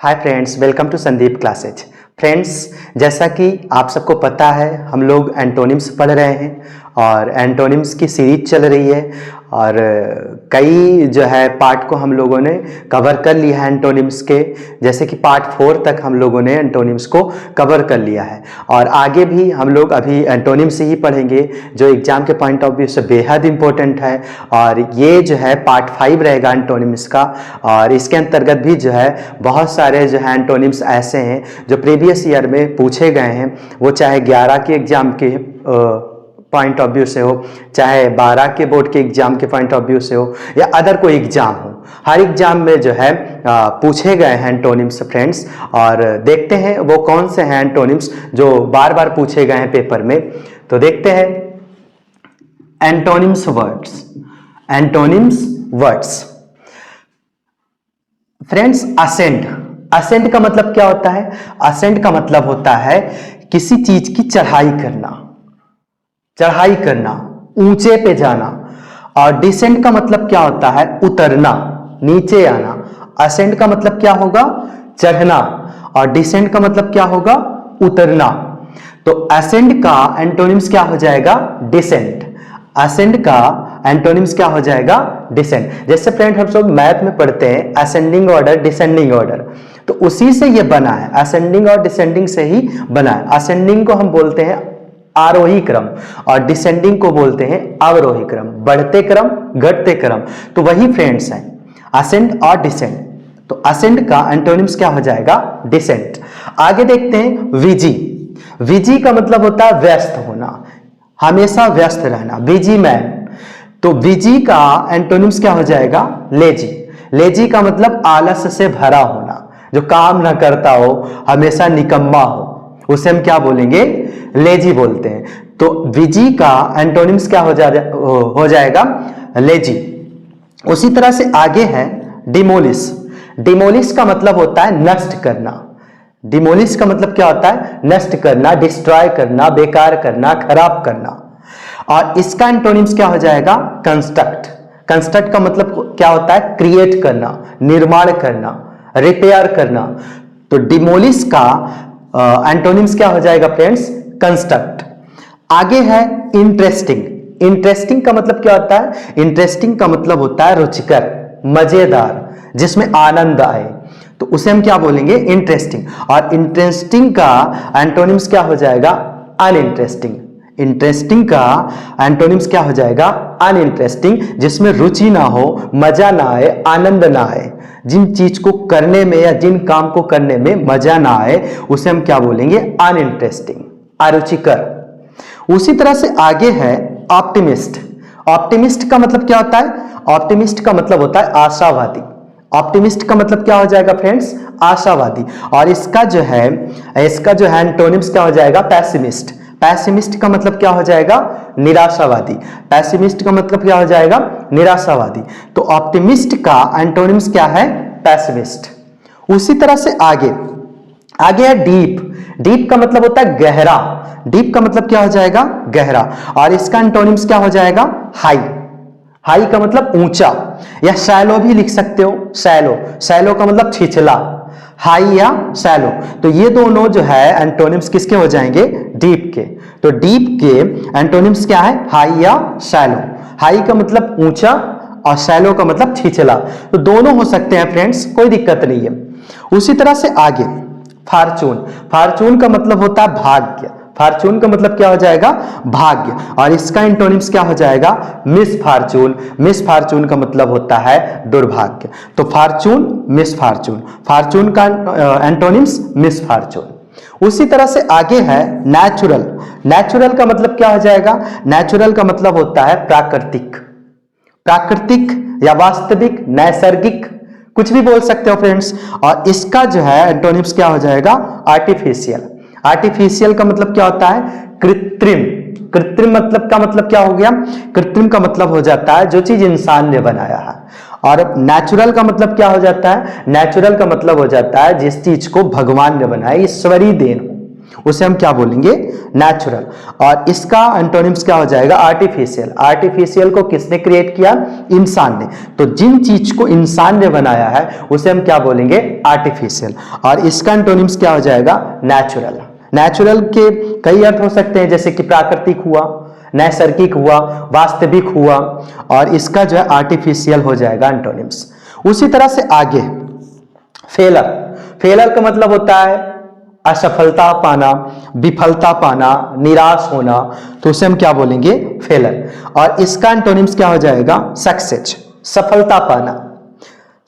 Hi friends, welcome to Sandeep classes. Friends, जैसा कि आप सबको पता है हम लोग एंटोनिम्स पढ़ रहे हैं और एंटोनिम्स की सीरीज चल रही है और कई जो है पार्ट को हम लोगों ने कवर कर लिया है एंटोनिम्स के। जैसे कि पार्ट 4 तक हम लोगों ने एंटोनिम्स को कवर कर लिया है और आगे भी हम लोग अभी एंटोनिम्स ही पढ़ेंगे जो एग्जाम के पॉइंट ऑफ व्यू से बेहद इंपॉर्टेंट है। और ये जो है पार्ट 5 रहेगा एंटोनिम्स का और इसके अंतर्गत भी जो है बहुत सारे जो है एंटोनिम्स ऐसे हैं जो प्रीवियस ईयर में पूछे गए हैं, वो चाहे 11 के एग्जाम के पॉइंट ऑफ व्यू से हो, चाहे 12 के बोर्ड के एग्जाम के पॉइंट ऑफ व्यू से हो या अदर कोई एग्जाम हो, हर एग्जाम में जो है पूछे गए हैं एंटोनिम्स फ्रेंड्स। और देखते हैं वो कौन से हैं एंटोनिम्स जो बार बार पूछे गए हैं पेपर में। तो देखते हैं antonyms words. Antonyms words friends, ascend. Ascend का मतलब क्या होता है? असेंड का मतलब होता है किसी चीज की चढ़ाई करना, चढ़ाई करना, ऊंचे पे जाना। और डिसेंड का मतलब क्या होता है? उतरना, नीचे आना। असेंड का मतलब क्या होगा? चढ़ना। और डिसेंड का मतलब क्या होगा? उतरना। तो असेंड का एंटोनिम्स क्या हो जाएगा? डिसेंड। असेंड का एंटोनिम्स क्या हो जाएगा? डिसेंड। जैसे फ्रेंड हम सब मैथ में पढ़ते हैं असेंडिंग ऑर्डर, डिसेंडिंग ऑर्डर, तो उसी से ये बना है, असेंडिंग और डिसेंडिंग से ही बना है। असेंडिंग को हम बोलते हैं आरोही क्रम और डिसेंडिंग को बोलते हैं अवरोही क्रम, बढ़ते क्रम, घटते क्रम। तो वही फ्रेंड्स हैं असेंड और डिसेंड। तो असेंड का एंटोनिम्स क्या हो जाएगा? डिसेंड। आगे देखते हैं विजी। विजी का मतलब होता है व्यस्त होना, हमेशा व्यस्त रहना, बिजी मैन। तो बिजी का एंटोनिम्स क्या हो जाएगा? लेजी। लेजी का मतलब आलस से भरा होना, जो काम ना करता हो, हमेशा निकम्मा हो, उसे हम क्या बोलेंगे? लेजी बोलते हैं। तो बिजी का एंटोनिम्स क्या हो जाएगा? लेजी। उसी तरह से आगे है डिमोलिश। डिमोलिश का मतलब होता है नष्ट करना। डिमोलिश का मतलब क्या होता है? नष्ट करना, डिस्ट्रॉय करना, बेकार करना, खराब करना। और इसका एंटोनिम्स क्या हो जाएगा? कंस्ट्रक्ट। कंस्ट्रक्ट का मतलब क्या होता है? क्रिएट करना, निर्माण करना, रिपेयर करना। तो डिमोलिश का एंटोनिम्स क्या हो जाएगा फ्रेंड्स? कंस्ट्रक्ट। आगे है इंटरेस्टिंग। इंटरेस्टिंग का मतलब क्या होता है? इंटरेस्टिंग का मतलब होता है रुचिकर, मजेदार, जिसमें आनंद आए, तो उसे हम क्या बोलेंगे? इंटरेस्टिंग। और इंटरेस्टिंग का एंटोनिम्स क्या हो जाएगा? अनइंटरेस्टिंग। इंटरेस्टिंग का एंटोनिम्स क्या हो जाएगा? अनइंटरेस्टिंग, जिसमें रुचि ना हो, मजा ना आए, आनंद ना आए, जिन चीज को करने में या जिन काम को करने में मजा ना आए, उसे हम क्या बोलेंगे? अनइंटरेस्टिंग, अरुचिकर। उसी तरह से आगे है ऑप्टिमिस्ट। ऑप्टिमिस्ट का मतलब क्या होता है? ऑप्टिमिस्ट का मतलब होता है आशावादी। ऑप्टिमिस्ट का मतलब क्या हो जाएगा फ्रेंड्स? आशावादी। और इसका जो है एंटोनिम्स क्या हो जाएगा? पैसिमिस्ट। पैसिमिस्ट का मतलब क्या हो जाएगा? निराशावादी। पैसिमिस्ट का मतलब क्या हो जाएगा? निराशावादी। तो ऑप्टिमिस्ट का एंटोनिम्स क्या है? पैसिमिस्ट। उसी तरह से आगे है डीप। डीप का मतलब होता है गहरा। डीप का मतलब क्या हो जाएगा? गहरा। और इसका एंटोनिम्स क्या हो जाएगा? हाई। हाई का मतलब ऊंचा, या शैलो भी लिख सकते हो। शैलो, शैलो का मतलब छिछला, हाई या शैलो। तो ये दोनों जो है एंटोनिम्स किसके हो जाएंगे? डीप के। तो डीप के एंटोनिम्स क्या है? हाई या शैलो। हाई का मतलब ऊंचा और शैलो का मतलब छिछला। तो दोनों हो सकते हैं फ्रेंड्स, कोई दिक्कत नहीं है। उसी तरह से आगे फॉर्चून। फॉर्चून का मतलब होता है भाग्य। फॉर्चून का मतलब क्या हो जाएगा? भाग्य। और इसका एंटोनिम्स क्या हो जाएगा? Miss Fortune. मिस फॉर्चून का मतलब होता है दुर्भाग्य। तो फॉर्चून, मिस फॉर्चून। फॉर्चून का एंटोनिम्स मिस फॉर्चून। उसी तरह से आगे है नेचुरल। नेचुरल का मतलब क्या हो जाएगा? नेचुरल का मतलब होता है प्राकृतिक। प्राकृतिक या वास्तविक, नैसर्गिक, कुछ भी बोल सकते हो फ्रेंड्स। और इसका जो है एंटोनिम्स क्या हो जाएगा? आर्टिफिशियल। आर्टिफिशियल का मतलब क्या होता है? कृत्रिम। कृत्रिम मतलब का मतलब क्या हो गया? कृत्रिम का मतलब हो जाता है जो चीज इंसान ने बनाया है। और नेचुरल का मतलब क्या हो जाता है? नेचुरल का मतलब हो जाता है जिस चीज को भगवान ने बनाया, ईश्वरीय देन हो, उसे हम क्या बोलेंगे, नेचुरल। और इसका एंटोनिम्स क्या हो जाएगा, आर्टिफिशियल। आर्टिफिशियल को किसने क्रिएट किया, इंसान ने। तो जिन चीज को इंसान ने बनाया है उसे हम क्या बोलेंगे, आर्टिफिशियल। और इसका एंटोनिम्स क्या हो जाएगा, नेचुरल। नेचुरल के कई अर्थ हो सकते हैं, जैसे कि प्राकृतिक हुआ, नैसर्गिक हुआ, वास्तविक हुआ, और इसका जो है आर्टिफिशियल हो जाएगा एंटोनिम्स। उसी तरह से आगे फेलर। फेलर का मतलब होता है असफलता पाना, विफलता पाना, निराश होना, तो उसे हम क्या बोलेंगे, फेलर। और इसका एंटोनिम्स क्या हो जाएगा, सक्सेस। सफलता पाना,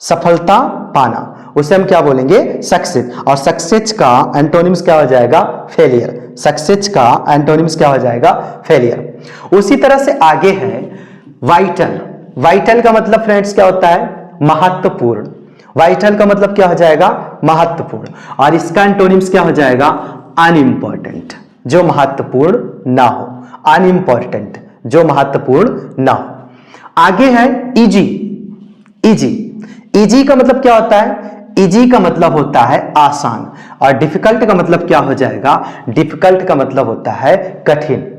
सफलता पाना, उसे हम क्या बोलेंगे, सक्सेस। और सक्सेस का एंटोनिम्स क्या हो जाएगा, फेलियर। सक्सेस का एंटोनिम्स क्या हो जाएगा, फेलियर। उसी तरह से आगे है वाइटल। वाइटल का मतलब फ्रेंड्स क्या होता है, महत्वपूर्ण। वाइटल का मतलब क्या हो जाएगा, महत्वपूर्ण। और इसका एंटोनिम्स क्या हो जाएगा, अनइम्पोर्टेंट, जो महत्वपूर्ण ना हो। अनइम्पोर्टेंट, जो महत्वपूर्ण ना हो। आगे है इजी। इजी, इजी का मतलब क्या होता है, इजी का मतलब होता है आसान। और डिफिकल्ट का मतलब क्या हो जाएगा, डिफिकल्ट का मतलब होता है कठिन।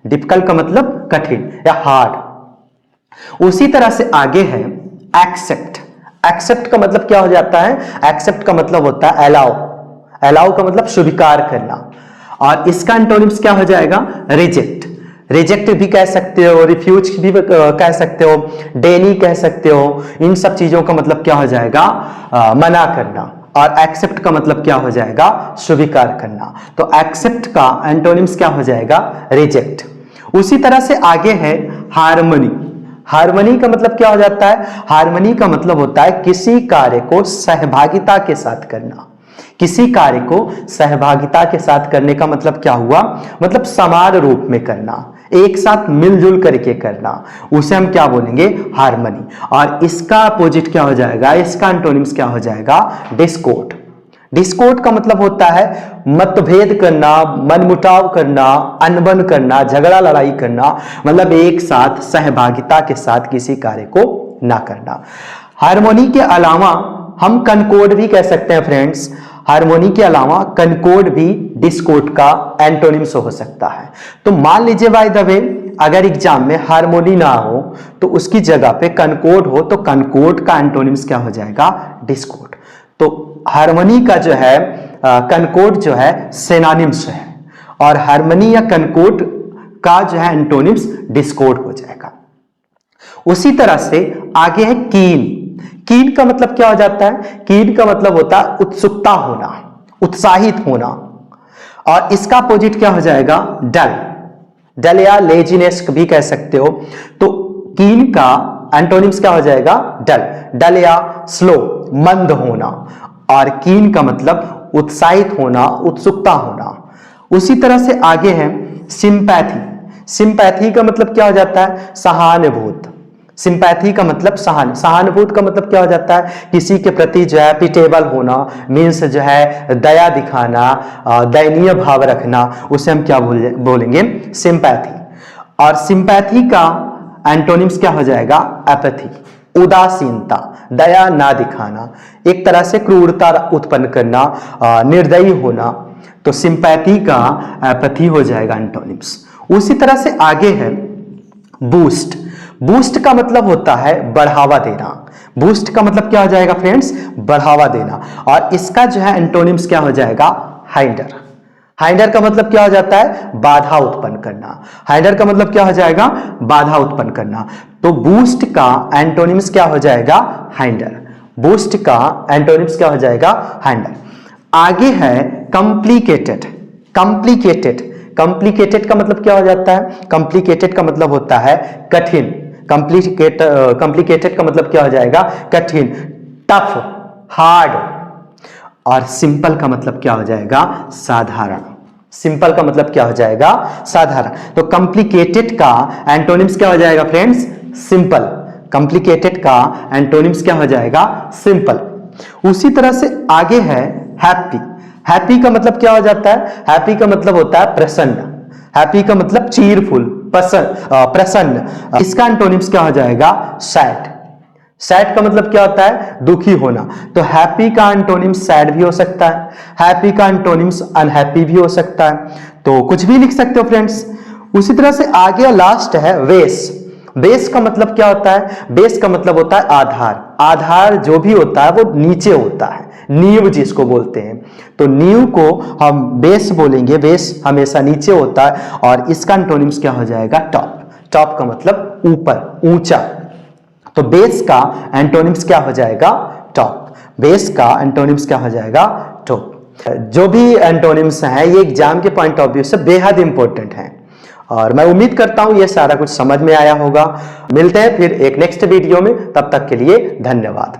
डिफिकल्ट का मतलब कठिन या हार्ड। उसी तरह से आगे है एक्सेप्ट। एक्सेप्ट का मतलब क्या हो जाता है, एक्सेप्ट का मतलब होता है अलाउ। अलाउ का मतलब स्वीकार करना। और इसका एंटोनिम्स क्या हो जाएगा, रिजेक्ट। रिजेक्ट भी कह सकते हो, रिफ्यूज भी कह सकते हो, डेनी कह सकते हो। इन सब चीजों का मतलब क्या हो जाएगा, मना करना। और एक्सेप्ट का मतलब क्या हो जाएगा, स्वीकार करना। तो एक्सेप्ट का एंटोनिम्स क्या हो जाएगा, रिजेक्ट। उसी तरह से आगे है हार्मनी। हार्मनी का मतलब क्या हो जाता है, हार्मनी का मतलब होता है किसी कार्य को सहभागिता के साथ करना। किसी कार्य को सहभागिता के साथ करने का मतलब क्या हुआ, मतलब समान रूप में करना, एक साथ मिलजुल करके करना, उसे हम क्या बोलेंगे, हार्मनी। और इसका अपोजिट क्या हो जाएगा, इसका एंटोनिम्स क्या हो जाएगा, डिस्कॉर्ड। डिस्कॉर्ड का मतलब होता है मतभेद करना, मनमुटाव करना, अनबन करना, झगड़ा लड़ाई करना, मतलब एक साथ सहभागिता के साथ किसी कार्य को ना करना। हार्मोनी के अलावा हम कनकॉर्ड भी कह सकते हैं फ्रेंड्स। हार्मोनी के अलावा कनकॉर्ड भी डिस्कॉर्ड का एंटोनिम्स हो सकता है। तो मान लीजिए बाय द वे अगर एग्जाम में हार्मोनी ना हो तो उसकी जगह पे कनकॉर्ड हो, तो कनकॉर्ड का एंटोनिम्स क्या हो जाएगा, डिस्कॉर्ड। तो हार्मनी का जो है कनकॉर्ड जो है सिनोनिम्स है, और हार्मनी या कनकॉर्ड का जो है एंटोनिम्स डिस्कॉर्ड हो जाएगा। उसी तरह से आगे है कीन। कीन का मतलब क्या हो जाता है, कीन का मतलब होता है उत्सुकता होना, उत्साहित होना। और इसका अपोजिट क्या हो जाएगा, डल। डल या लेजीनेस भी कह सकते हो। तो कीन का एंटोनिम्स क्या हो जाएगा, डल। डल या स्लो, मंद होना। और कीन का मतलब उत्साहित होना, उत्सुकता होना। उसी तरह से आगे है सिंपैथी। सिंपैथी का मतलब क्या हो जाता है, सहानुभूत। सिंपैथी का मतलब सहानुभूत का मतलब क्या हो जाता है, किसी के प्रति जो है पिटेबल होना, मीन्स जो है दया दिखाना, दयनीय भाव रखना, उसे हम क्या बोलेंगे, सिंपैथी। और सिंपैथी का एंटोनिम्स क्या हो जाएगा, एपैथी। उदासीनता, दया ना दिखाना, एक तरह से क्रूरता उत्पन्न करना, निर्दयी होना। तो सिंपैथी का एपैथी हो जाएगा एंटोनिम्स। उसी तरह से आगे है बूस्ट। बूस्ट का मतलब होता है बढ़ावा देना। बूस्ट का मतलब क्या हो जाएगा फ्रेंड्स, बढ़ावा देना। और इसका जो है एंटोनिम्स क्या हो जाएगा, हाइंडर। हाइंडर का मतलब क्या हो जाता है, बाधा उत्पन्न करना। हाइंडर का मतलब क्या हो जाएगा, बाधा उत्पन्न करना। तो बूस्ट का एंटोनिम्स क्या हो जाएगा, हाइंडर। बूस्ट का एंटोनिम्स क्या हो जाएगा, हाइंडर। आगे है कॉम्प्लिकेटेड। कॉम्प्लिकेटेड, कॉम्प्लिकेटेड का मतलब क्या हो जाता है, कॉम्प्लिकेटेड का मतलब होता है कठिन। कॉम्प्लिकेटेड का मतलब क्या हो जाएगा, कठिन, टफ, हार्ड। और सिंपल का मतलब क्या हो जाएगा, साधारण। सिंपल का मतलब क्या हो जाएगा, साधारण। तो कॉम्प्लिकेटेड का एंटोनिम्स क्या हो जाएगा फ्रेंड्स, सिंपल। कॉम्प्लिकेटेड का एंटोनिम्स क्या हो जाएगा, सिंपल। उसी तरह से आगे है हैप्पी। हैप्पी का मतलब क्या हो जाता है, हैप्पी का मतलब होता है प्रसन्न। हैप्पी का मतलब चीरफुल, प्रसन्न। इसका एंटोनिम्स क्या हो जाएगा, सैड। सैड का मतलब क्या होता है? दुखी होना। तो हैप्पी का एंटोनिम सैड भी हो सकता है, हैप्पी का एंटोनिम्स अनहैप्पी भी हो सकता है, तो कुछ भी लिख सकते हो फ्रेंड्स। उसी तरह से आगे लास्ट है बेस। बेस का मतलब क्या होता है? बेस का मतलब होता है आधार। आधार जो भी होता है वो नीचे होता है, नींव जिसको बोलते हैं। तो नींव को हम बेस बोलेंगे, बेस हमेशा नीचे होता है, और इसका एंटोनिम्स क्या हो जाएगा? टॉप। टॉप का मतलब ऊपर, ऊंचा। तो बेस का एंटोनिम्स क्या हो जाएगा? टॉप। बेस का एंटोनिम्स क्या हो जाएगा? टॉप। जो भी एंटोनिम्स हैं ये एग्जाम के पॉइंट ऑफ व्यू से बेहद इंपॉर्टेंट हैं, और मैं उम्मीद करता हूं ये सारा कुछ समझ में आया होगा। मिलते हैं फिर एक नेक्स्ट वीडियो में, तब तक के लिए धन्यवाद।